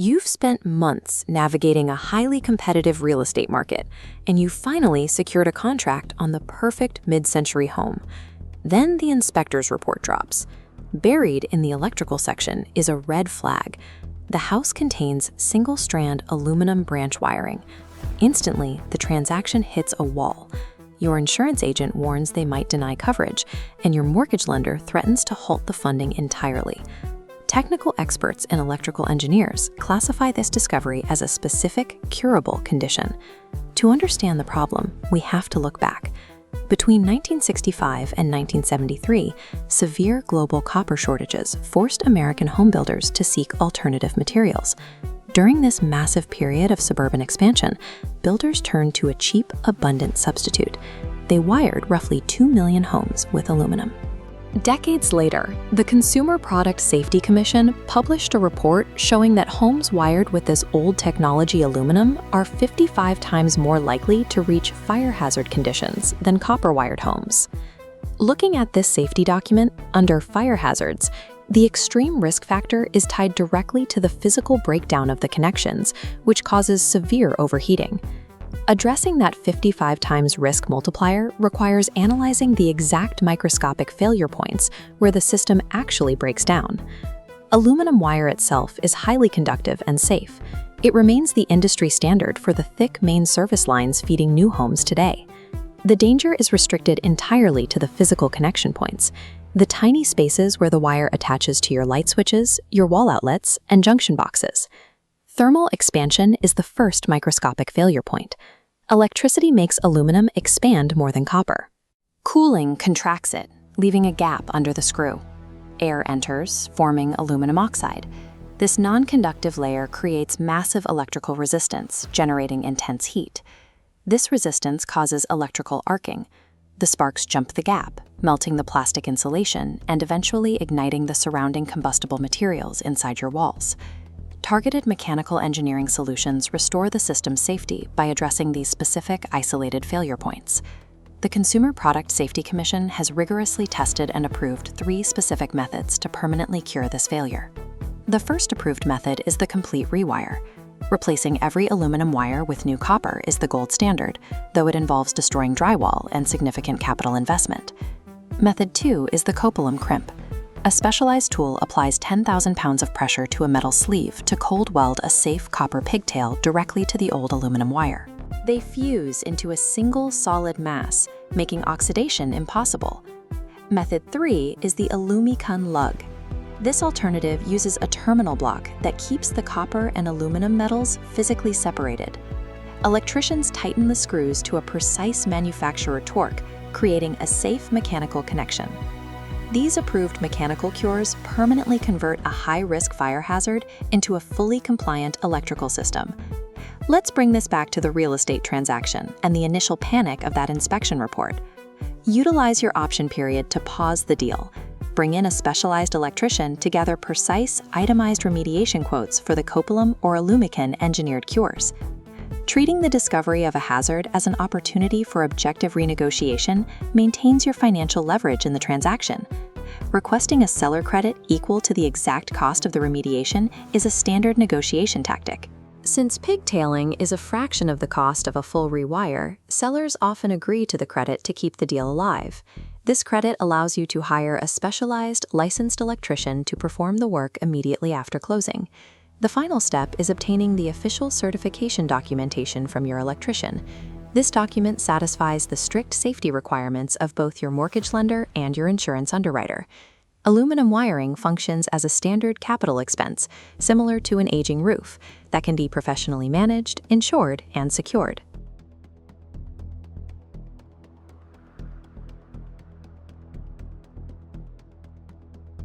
You've spent months navigating a highly competitive real estate market, and you finally secured a contract on the perfect mid-century home. Then the inspector's report drops. Buried in the electrical section is a red flag. The house contains single-strand aluminum branch wiring. Instantly, the transaction hits a wall. Your insurance agent warns they might deny coverage, and your mortgage lender threatens to halt the funding entirely. Technical experts and electrical engineers classify this discovery as a specific, curable condition. To understand the problem, we have to look back. Between 1965 and 1973, severe global copper shortages forced American homebuilders to seek alternative materials. During this massive period of suburban expansion, builders turned to a cheap, abundant substitute. They wired roughly 2 million homes with aluminum. Decades later, the Consumer Product Safety Commission published a report showing that homes wired with this old technology aluminum are 55 times more likely to reach fire hazard conditions than copper-wired homes. Looking at this safety document under fire hazards, the extreme risk factor is tied directly to the physical breakdown of the connections, which causes severe overheating. Addressing that 55 times risk multiplier requires analyzing the exact microscopic failure points where the system actually breaks down. Aluminum wire itself is highly conductive and safe. It remains the industry standard for the thick main service lines feeding new homes today. The danger is restricted entirely to the physical connection points, the tiny spaces where the wire attaches to your light switches, your wall outlets, and junction boxes. Thermal expansion is the first microscopic failure point. Electricity makes aluminum expand more than copper. Cooling contracts it, leaving a gap under the screw. Air enters, forming aluminum oxide. This non-conductive layer creates massive electrical resistance, generating intense heat. This resistance causes electrical arcing. The sparks jump the gap, melting the plastic insulation and eventually igniting the surrounding combustible materials inside your walls. Targeted mechanical engineering solutions restore the system's safety by addressing these specific isolated failure points. The Consumer Product Safety Commission has rigorously tested and approved 3 specific methods to permanently cure this failure. The first approved method is the complete rewire. Replacing every aluminum wire with new copper is the gold standard, though it involves destroying drywall and significant capital investment. Method 2 is the coupolum crimp. A specialized tool applies 10,000 pounds of pressure to a metal sleeve to cold weld a safe copper pigtail directly to the old aluminum wire. They fuse into a single solid mass, making oxidation impossible. Method 3 is the AlumiConn lug. This alternative uses a terminal block that keeps the copper and aluminum metals physically separated. Electricians tighten the screws to a precise manufacturer torque, creating a safe mechanical connection. These approved mechanical cures permanently convert a high-risk fire hazard into a fully compliant electrical system. Let's bring this back to the real estate transaction and the initial panic of that inspection report. Utilize your option period to pause the deal. Bring in a specialized electrician to gather precise, itemized remediation quotes for the coupolum or AlumiConn engineered cures. Treating the discovery of a hazard as an opportunity for objective renegotiation maintains your financial leverage in the transaction. Requesting a seller credit equal to the exact cost of the remediation is a standard negotiation tactic. Since pigtailing is a fraction of the cost of a full rewire, sellers often agree to the credit to keep the deal alive. This credit allows you to hire a specialized, licensed electrician to perform the work immediately after closing. The final step is obtaining the official certification documentation from your electrician. This document satisfies the strict safety requirements of both your mortgage lender and your insurance underwriter. Aluminum wiring functions as a standard capital expense, similar to an aging roof, that can be professionally managed, insured, and secured.